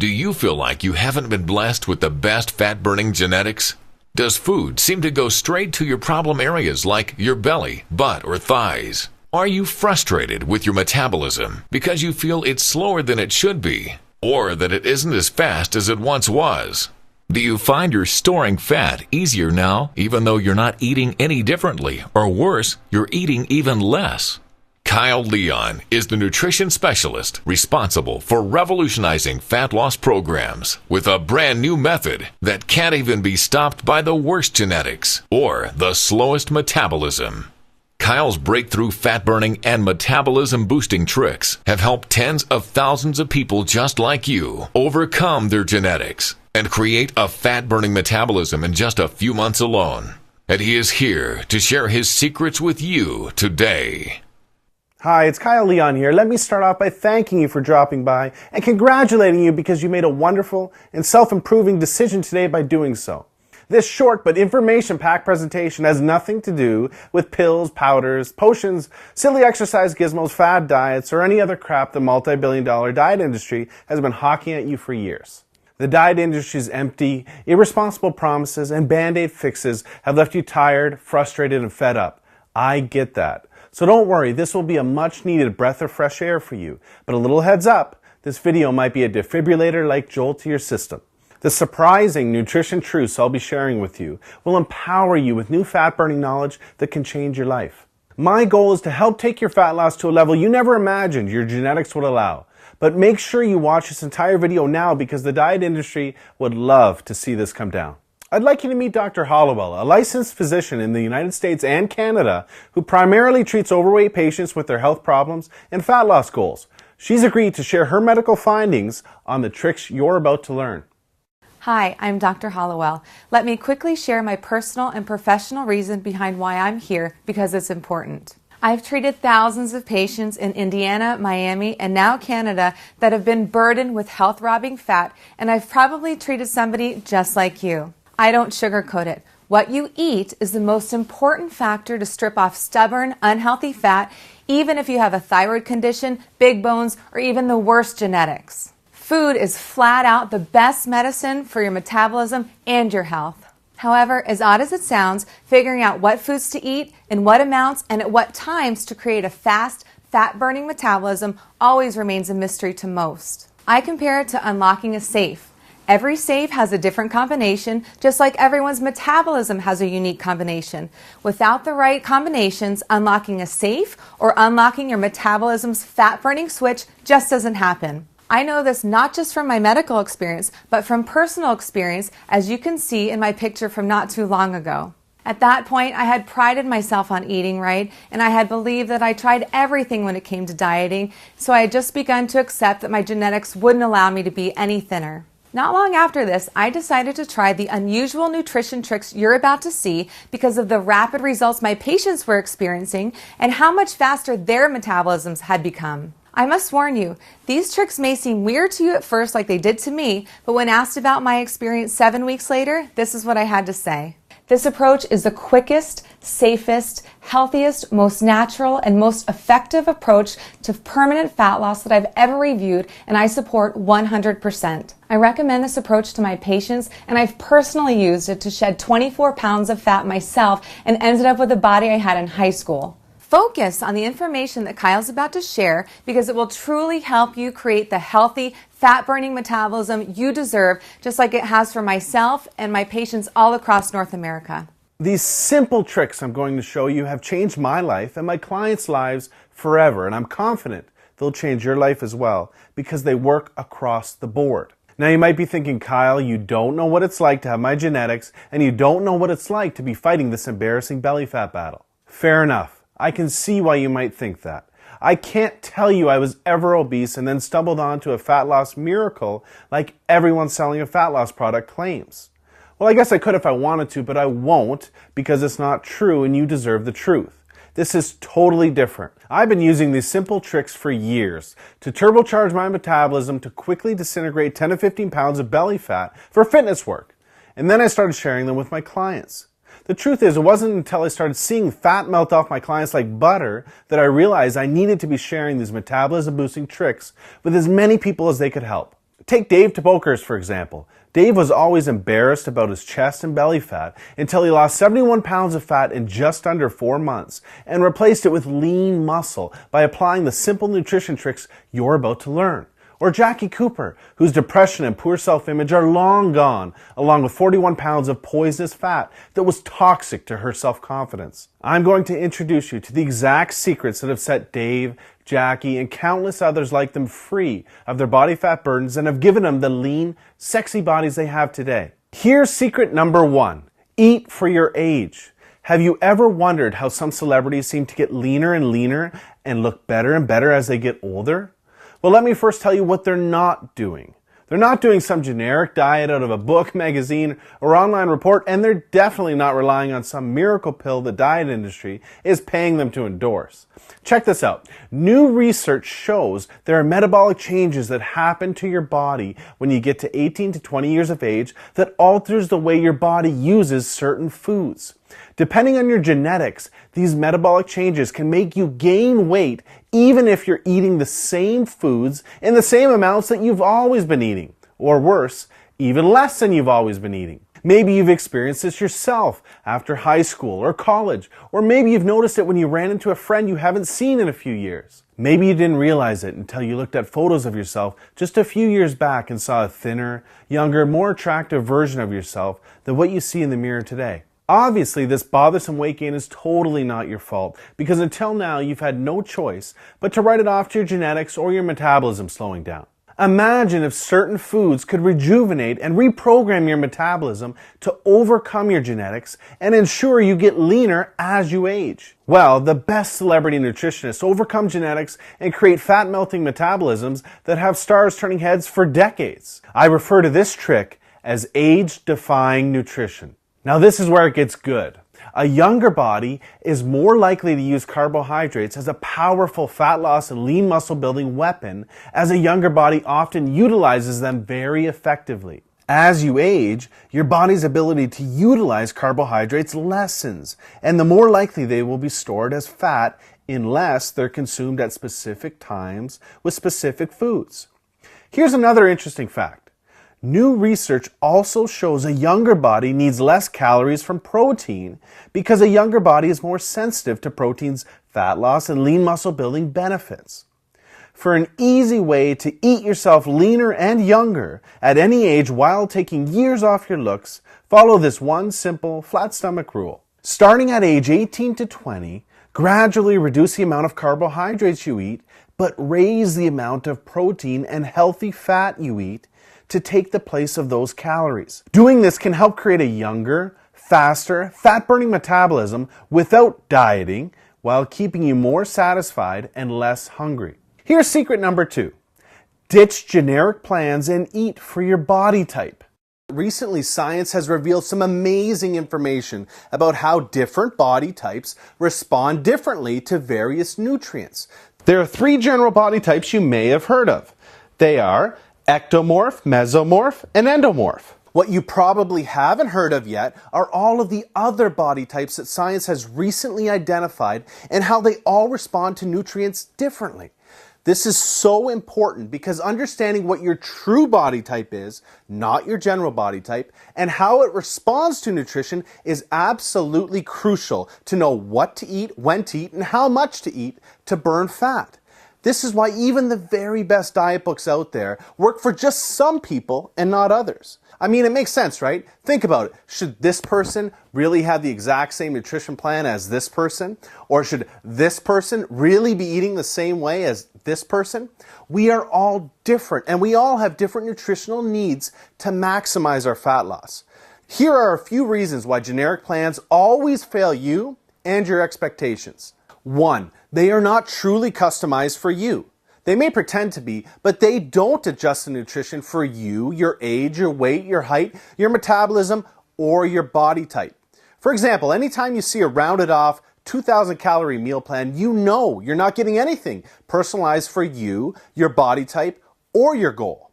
Do you feel like you haven't been blessed with the best fat-burning genetics? Does food seem to go straight to your problem areas like your belly, butt, or thighs? Are you frustrated with your metabolism because you feel it's slower than it should be, or that it isn't as fast as it once was? Do you find you're storing fat easier now, even though you're not eating any differently, or worse, you're eating even less? Kyle Leon is the nutrition specialist responsible for revolutionizing fat loss programs with a brand new method that can't even be stopped by the worst genetics or the slowest metabolism. Kyle's breakthrough fat-burning and metabolism-boosting tricks have helped tens of thousands of people just like you overcome their genetics and create a fat-burning metabolism in just a few months alone. And he is here to share his secrets with you today. Hi, it's Kyle Leon here. Let me start off by thanking you for dropping by and congratulating you because you made a wonderful and self-improving decision today by doing so. This short but information-packed presentation has nothing to do with pills, powders, potions, silly exercise gizmos, fad diets, or any other crap the multi-billion-dollar diet industry has been hawking at you for years. The diet industry's empty, irresponsible promises and band-aid fixes have left you tired, frustrated, and fed up. I get that. So don't worry, this will be a much-needed breath of fresh air for you. But a little heads up, this video might be a defibrillator-like jolt to your system. The surprising nutrition truths I'll be sharing with you will empower you with new fat-burning knowledge that can change your life. My goal is to help take your fat loss to a level you never imagined your genetics would allow. But make sure you watch this entire video now because the diet industry would love to see this come down. I'd like you to meet Dr. Hollowell, a licensed physician in the United States and Canada who primarily treats overweight patients with their health problems and fat loss goals. She's agreed to share her medical findings on the tricks you're about to learn. Hi, I'm Dr. Hollowell. Let me quickly share my personal and professional reason behind why I'm here because it's important. I've treated thousands of patients in Indiana, Miami, and now Canada that have been burdened with health-robbing fat, and I've probably treated somebody just like you. I don't sugarcoat it. What you eat is the most important factor to strip off stubborn, unhealthy fat, even if you have a thyroid condition, big bones, or even the worst genetics. Food is flat out the best medicine for your metabolism and your health. However, as odd as it sounds, figuring out what foods to eat, in what amounts, and at what times to create a fast, fat-burning metabolism always remains a mystery to most. I compare it to unlocking a safe. Every safe has a different combination, just like everyone's metabolism has a unique combination. Without the right combinations, unlocking a safe or unlocking your metabolism's fat-burning switch just doesn't happen. I know this not just from my medical experience, but from personal experience, as you can see in my picture from not too long ago. At that point, I had prided myself on eating right, and I had believed that I tried everything when it came to dieting, so I had just begun to accept that my genetics wouldn't allow me to be any thinner. Not long after this, I decided to try the unusual nutrition tricks you're about to see because of the rapid results my patients were experiencing and how much faster their metabolisms had become. I must warn you, these tricks may seem weird to you at first like they did to me, but when asked about my experience 7 weeks later, this is what I had to say. This approach is the quickest, safest, healthiest, most natural, and most effective approach to permanent fat loss that I've ever reviewed, and I support 100%. I recommend this approach to my patients, and I've personally used it to shed 24 pounds of fat myself and ended up with the body I had in high school. Focus on the information that Kyle's about to share because it will truly help you create the healthy, fat-burning metabolism you deserve, just like it has for myself and my patients all across North America. These simple tricks I'm going to show you have changed my life and my clients' lives forever, and I'm confident they'll change your life as well because they work across the board. Now you might be thinking, Kyle, you don't know what it's like to have my genetics, and you don't know what it's like to be fighting this embarrassing belly fat battle. Fair enough. I can see why you might think that. I can't tell you I was ever obese and then stumbled onto a fat loss miracle like everyone selling a fat loss product claims. Well, I guess I could if I wanted to, but I won't because it's not true and you deserve the truth. This is totally different. I've been using these simple tricks for years to turbocharge my metabolism to quickly disintegrate 10 to 15 pounds of belly fat for fitness work. And then I started sharing them with my clients. The truth is, it wasn't until I started seeing fat melt off my clients like butter that I realized I needed to be sharing these metabolism-boosting tricks with as many people as they could help. Take Dave Tobokers, for example. Dave was always embarrassed about his chest and belly fat until he lost 71 pounds of fat in just under 4 months and replaced it with lean muscle by applying the simple nutrition tricks you're about to learn. Or Jackie Cooper, whose depression and poor self-image are long gone, along with 41 pounds of poisonous fat that was toxic to her self-confidence. I'm going to introduce you to the exact secrets that have set Dave, Jackie, and countless others like them free of their body fat burdens and have given them the lean, sexy bodies they have today. Here's secret number 1. Eat for your age. Have you ever wondered how some celebrities seem to get leaner and leaner and look better and better as they get older? Well, let me first tell you what they're not doing. They're not doing some generic diet out of a book, magazine, or online report, and they're definitely not relying on some miracle pill the diet industry is paying them to endorse. Check this out. New research shows there are metabolic changes that happen to your body when you get to 18 to 20 years of age that alters the way your body uses certain foods. Depending on your genetics, these metabolic changes can make you gain weight even if you're eating the same foods in the same amounts that you've always been eating. Or worse, even less than you've always been eating. Maybe you've experienced this yourself after high school or college, or maybe you've noticed it when you ran into a friend you haven't seen in a few years. Maybe you didn't realize it until you looked at photos of yourself just a few years back and saw a thinner, younger, more attractive version of yourself than what you see in the mirror today. Obviously, this bothersome weight gain is totally not your fault because until now you've had no choice but to write it off to your genetics or your metabolism slowing down. Imagine if certain foods could rejuvenate and reprogram your metabolism to overcome your genetics and ensure you get leaner as you age. Well, the best celebrity nutritionists overcome genetics and create fat-melting metabolisms that have stars turning heads for decades. I refer to this trick as age-defying nutrition. Now this is where it gets good. A younger body is more likely to use carbohydrates as a powerful fat loss and lean muscle building weapon, as a younger body often utilizes them very effectively. As you age, your body's ability to utilize carbohydrates lessens, and the more likely they will be stored as fat unless they're consumed at specific times with specific foods. Here's another interesting fact. New research also shows a younger body needs less calories from protein because a younger body is more sensitive to protein's fat loss and lean muscle building benefits. For an easy way to eat yourself leaner and younger at any age while taking years off your looks, follow this one simple flat stomach rule. Starting at age 18 to 20, gradually reduce the amount of carbohydrates you eat, but raise the amount of protein and healthy fat you eat to take the place of those calories. Doing this can help create a younger, faster, fat-burning metabolism without dieting while keeping you more satisfied and less hungry. Here's secret number 2. Ditch generic plans and eat for your body type. Recently, science has revealed some amazing information about how different body types respond differently to various nutrients. There are 3 general body types you may have heard of. They are ectomorph, mesomorph, and endomorph. What you probably haven't heard of yet are all of the other body types that science has recently identified and how they all respond to nutrients differently. This is so important because understanding what your true body type is, not your general body type, and how it responds to nutrition is absolutely crucial to know what to eat, when to eat, and how much to eat to burn fat. This is why even the very best diet books out there work for just some people and not others. I mean, it makes sense, right? Think about it. Should this person really have the exact same nutrition plan as this person? Or should this person really be eating the same way as this person? We are all different, and we all have different nutritional needs to maximize our fat loss. Here are a few reasons why generic plans always fail you and your expectations. 1. They are not truly customized for you. They may pretend to be, but they don't adjust the nutrition for you, your age, your weight, your height, your metabolism, or your body type. For example, anytime you see a rounded off 2,000 calorie meal plan, you know you're not getting anything personalized for you, your body type, or your goal.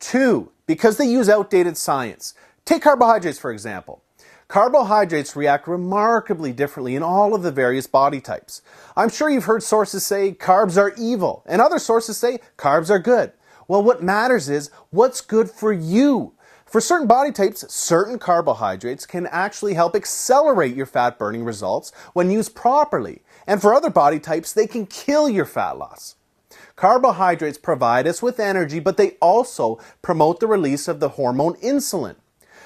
2. Because they use outdated science. Take carbohydrates, for example. Carbohydrates react remarkably differently in all of the various body types. I'm sure you've heard sources say carbs are evil, and other sources say carbs are good. Well, what matters is what's good for you. For certain body types, certain carbohydrates can actually help accelerate your fat burning results when used properly. And for other body types, they can kill your fat loss. Carbohydrates provide us with energy, but they also promote the release of the hormone insulin.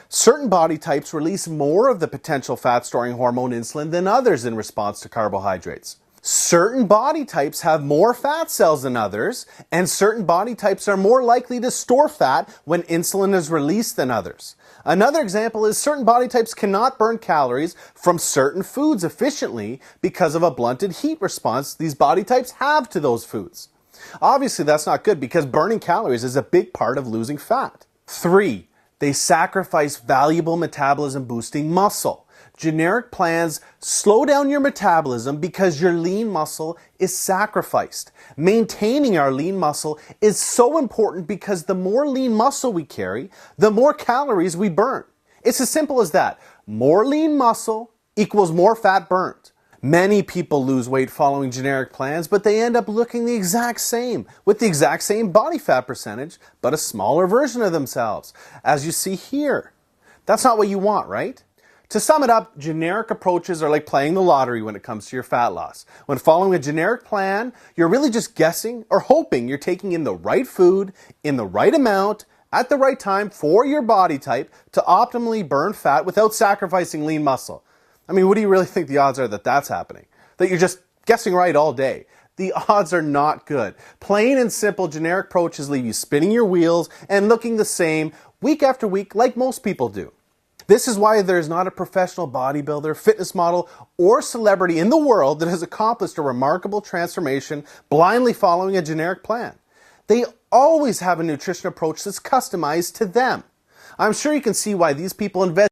Certain body types release more of the potential fat-storing hormone insulin than others in response to carbohydrates. Certain body types have more fat cells than others, and certain body types are more likely to store fat when insulin is released than others. Another example is certain body types cannot burn calories from certain foods efficiently because of a blunted heat response these body types have to those foods. Obviously, that's not good because burning calories is a big part of losing fat. 3. They sacrifice valuable metabolism-boosting muscle. Generic plans slow down your metabolism because your lean muscle is sacrificed. Maintaining our lean muscle is so important because the more lean muscle we carry, the more calories we burn. It's as simple as that. More lean muscle equals more fat burnt. Many people lose weight following generic plans, but they end up looking the exact same, with the exact same body fat percentage, but a smaller version of themselves, as you see here. That's not what you want, right? To sum it up, generic approaches are like playing the lottery when it comes to your fat loss. When following a generic plan, you're really just guessing or hoping you're taking in the right food, in the right amount, at the right time for your body type to optimally burn fat without sacrificing lean muscle. I mean, what do you really think the odds are that that's happening? That you're just guessing right all day? The odds are not good. Plain and simple generic approaches leave you spinning your wheels and looking the same week after week like most people do. This is why there is not a professional bodybuilder, fitness model, or celebrity in the world that has accomplished a remarkable transformation blindly following a generic plan. They always have a nutrition approach that's customized to them. I'm sure you can see why these people invest